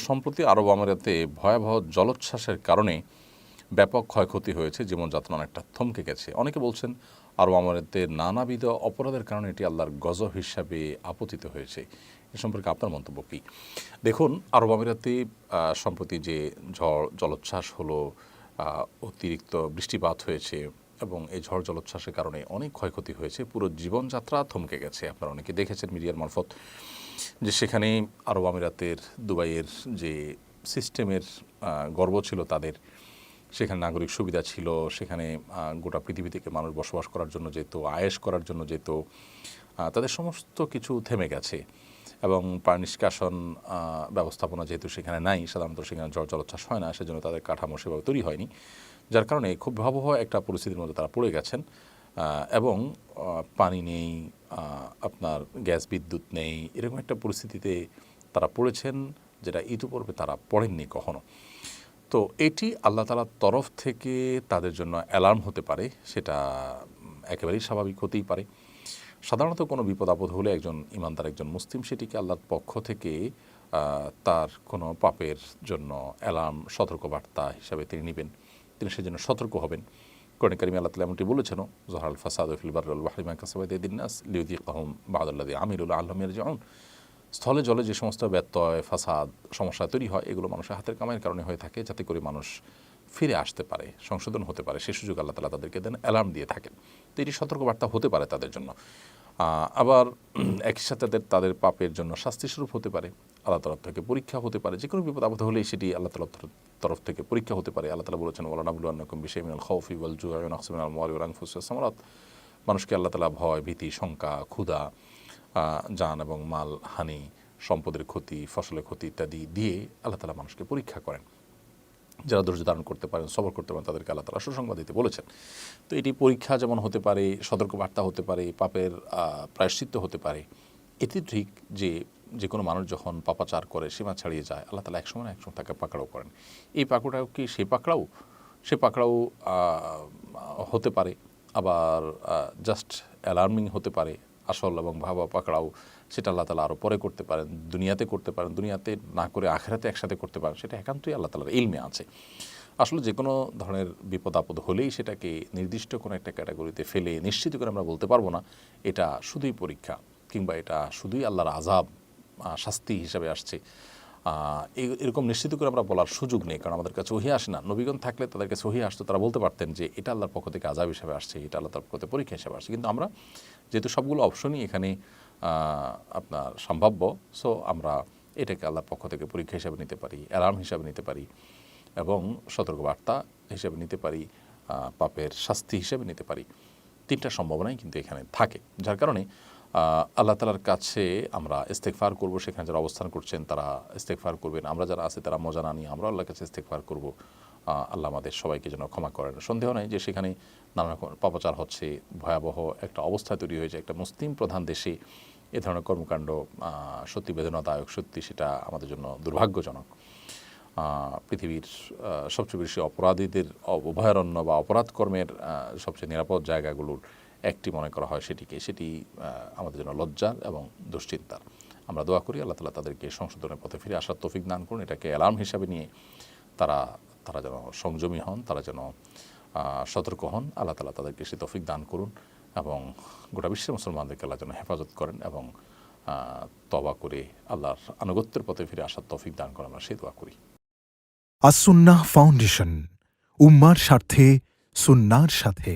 সম্প্রতি আরব আমিরাতে ভয়াবহ জলোচ্ছ্বাসের কারণে ব্যাপক ক্ষয়ক্ষতি হয়েছে, জীবনযাত্রা অনেকটা থমকে গেছে। অনেকে বলছেন আরব আমিরাতের নানাবিধ অপরাধের কারণে এটি আল্লাহর গজব হিসাবে আপতিত হয়েছে। এ সম্পর্কে আপনার মন্তব্য কী? দেখুন, আরব আমিরাতে সম্প্রতি যে ঝড় জলোচ্ছ্বাস হলো, অতিরিক্ত বৃষ্টিপাত হয়েছে এবং এই ঝড় জলোচ্ছ্বাসের কারণে অনেক ক্ষয়ক্ষতি হয়েছে। পুরো জীবনযাত্রা থমকে গেছে। আপনারা অনেকে দেখেছেন মিডিয়ার মারফত যে সেখানে আরব আমিরাতের দুবাইয়ের যে সিস্টেমের গর্ব ছিল তাদের, সেখানে নাগরিক সুবিধা ছিল, সেখানে গোটা পৃথিবী থেকে মানুষ বসবাস করার জন্য যেত, আয়েশ করার জন্য যেত, তাদের সমস্ত কিছু থেমে গেছে। এবং পানি নিষ্কাশন ব্যবস্থাপনা যেহেতু সেখানে নাই, সাধারণত সেখানে ঝড় জলোচ্ছ্বাস হয় না, সেজন্য তাদের কাঠামো সেভাবে তৈরি হয়নি, যার কারণে খুব ভয়াবহ একটা পরিস্থিতির মধ্যে তারা পড়ে গেছেন। এবং পানি নেই, আপনার গ্যাস বিদ্যুৎ নেই, এরকম একটা পরিস্থিতিতে তারা পড়েছেন যেটা ইতিপূর্বে তারা পড়েননি কখনো। তো এটি আল্লাহ তাআলার তরফ থেকে তাদের জন্য অ্যালার্ম হতে পারে, সেটা একেবারেই স্বাভাবিক হতেই পারে। সাধারণত কোনো বিপদ আপদ হলে একজন ইমানদার, একজন মুসলিম, সেটিকে আল্লাহর পক্ষ থেকে তার কোনো পাপের জন্য অ্যালার্ম, সতর্কবার্তা হিসাবে তিনি নেবেন, তিনি সেজন্য সতর্ক হবেন। কোরআনে কারিমে আল্লাহ তাআলা এমনটি বলেছেনও, যহরাল ফাসাদু ফিল বাররি ওয়াল বাহরি বিমা কাসাবাত আইদিন নাস লিয়ুযিকাহুম বা'দাল্লাযী আমিলু লাআল্লাহুম ইয়ারজিউন। স্থলে জলে যে সমস্ত ব্যত্যয়, ফাসাদ, সমস্যা তৈরি হয়, এগুলো মানুষের হাতের কামাইয়ের কারণে হয়ে থাকে, যাতে করে মানুষ ফিরে আসতে পারে, সংশোধন হতে পারে, সে সুযোগ আল্লাহ তাআলা তাদেরকে দেন, অ্যালার্ম দিয়ে থাকেন। তো এটি সতর্কবার্তা হতে পারে তাদের জন্য। আবার একই সাথে তাদের পাপের জন্য শাস্তিস্বরূপ হতে পারে, আল্লাহ তরফ থেকে পরীক্ষা হতে পারে। যে কোনো বিপদ আপদ হলেই সেটি আল্লাহ তাআলার তরফ থেকে পরীক্ষা হতে পারে। আল্লাহ তাআলা বলেছেন, ওয়ালানাবলুওয়ান্নাকুম বিশাইইন মিনাল খাউফি ওয়াল জু'i ওয়া নাকসিন মিনাল আমওয়ালি ওয়াল আনফুসি ওয়াস সামারাত। মানুষকে আল্লাহ তাআলা ভয়, ভীতি, শঙ্কা, ক্ষুধা, জান এবং মাল হানি, সম্পদের ক্ষতি, ফসলের ক্ষতি ইত্যাদি দিয়ে আল্লাহ তাআলা মানুষকে পরীক্ষা করেন। যারা ধৈর্য ধারণ করতে পারেন, সবর করতে পারেন, তাদেরকে আল্লাহ তাআলা সুসংবাদ দিতে বলেছেন। তো এটি পরীক্ষা যেমন হতে পারে, সতর্কবার্তা হতে পারে, পাপের প্রায়শ্চিত্ত হতে পারে। এটি ঠিক যে কোনো মানুষ যখন পাপাচার করে, সীমা ছাড়িয়ে যায়, আল্লাহ তাআলা একসময় না একসময় তাকে পাকড়াও করেন। এই পাকড়াও কি সে পাকড়াও হতে পারে, আবার জাস্ট অ্যালার্মিং হতে পারে। আসল এবং ভাবা পাকড়াও সেটা আল্লাহ তাআলা আরও পরে করতে পারেন, দুনিয়াতে করতে পারেন, দুনিয়াতে না করে আখিরাতে একসাথে করতে পারেন, সেটা একান্তই আল্লাহ তাআলার ইলমে আছে। আসলে যে কোনো ধরনের বিপদ আপদ হলেই সেটাকে নির্দিষ্ট কোনো একটা ক্যাটাগরিতে ফেলে নিশ্চিত করে আমরা বলতে পারবো না এটা শুধুই পরীক্ষা, কিংবা এটা শুধুই আল্লাহর আযাব, শাস্তি হিসাবে আসছে। এরকম নিশ্চিত করে আমরা বলার সুযোগ নেই, কারণ আমাদের কাছে ওহী আসে না। নবীগণ থাকলে তাদের কাছে ওহী আসতো, তারা বলতে পারতেন যে এটা আল্লাহর পক্ষ থেকে আযাব হিসাবে আসছে, এটা আল্লাহর পক্ষ থেকে পরীক্ষা হিসাবে আসছে। কিন্তু আমরা যেহেতু সবগুলো অপশনই এখানে আপনার সম্ভাব্য, সো আমরা এটাকে আল্লাহর পক্ষ থেকে পরীক্ষা হিসাবে নিতে পারি, অ্যালার্ম হিসাবে নিতে পারি, এবং সতর্কবার্তা হিসেবে নিতে পারি, পাপের শাস্তি হিসেবে নিতে পারি। তিনটা সম্ভাবনাই কিন্তু এখানে থাকে, যার কারণে আল্লাহ তাআলার কাছে আমরা ইস্তেগফার করব। সেখানে যারা অবস্থান করছেন তারা ইস্তেগফার করবেন, আমরা যারা আছি তারা মজা না নিয়ে আমরা আল্লাহর কাছে ইস্তেগফার করব। আল্লাহ আমাদের সবাইকে যেন ক্ষমা করেন। সন্দেহ নেই যে সেখানে নানা রকম পাপাচার হচ্ছে, ভয়াবহ একটা অবস্থা তৈরি হয়েছে। একটা মুসলিম প্রধান দেশে এ ধরনের কর্মকাণ্ড সত্যি বেদনাদায়ক, সত্যি সেটা আমাদের জন্য দুর্ভাগ্যজনক। পৃথিবীর সবচেয়ে বেশি অপরাধীদের অভয়ারণ্য বা অপরাধ কর্মের সবচেয়ে নিরাপদ জায়গাগুলোর একটি মনে করা হয় সেটি আমাদের জন্য লজ্জার এবং দুশ্চিন্তার। আমরা দোয়া করি আল্লাহ তাআলা তাদেরকে সংশোধনের পথে ফিরে আসার তৌফিক দান করুন। এটাকে অ্যালার্ম হিসাবে নিয়ে তারা যেন সংযমী হন, তারা যেন সতর্ক হন। আল্লাহ তাআলা তাদেরকে সে তৌফিক দান করুন এবং গোটা বিশ্বের মুসলমানদেরকে আল্লাহ যেন হেফাজত করেন এবং তওবা করে আল্লাহর আনুগত্যের পথে ফিরে আসার তৌফিক দান করেন, আমরা সেই দোয়া করি। আস-সুন্নাহ ফাউন্ডেশন, উম্মার স্বার্থে সুন্নাহর সাথে।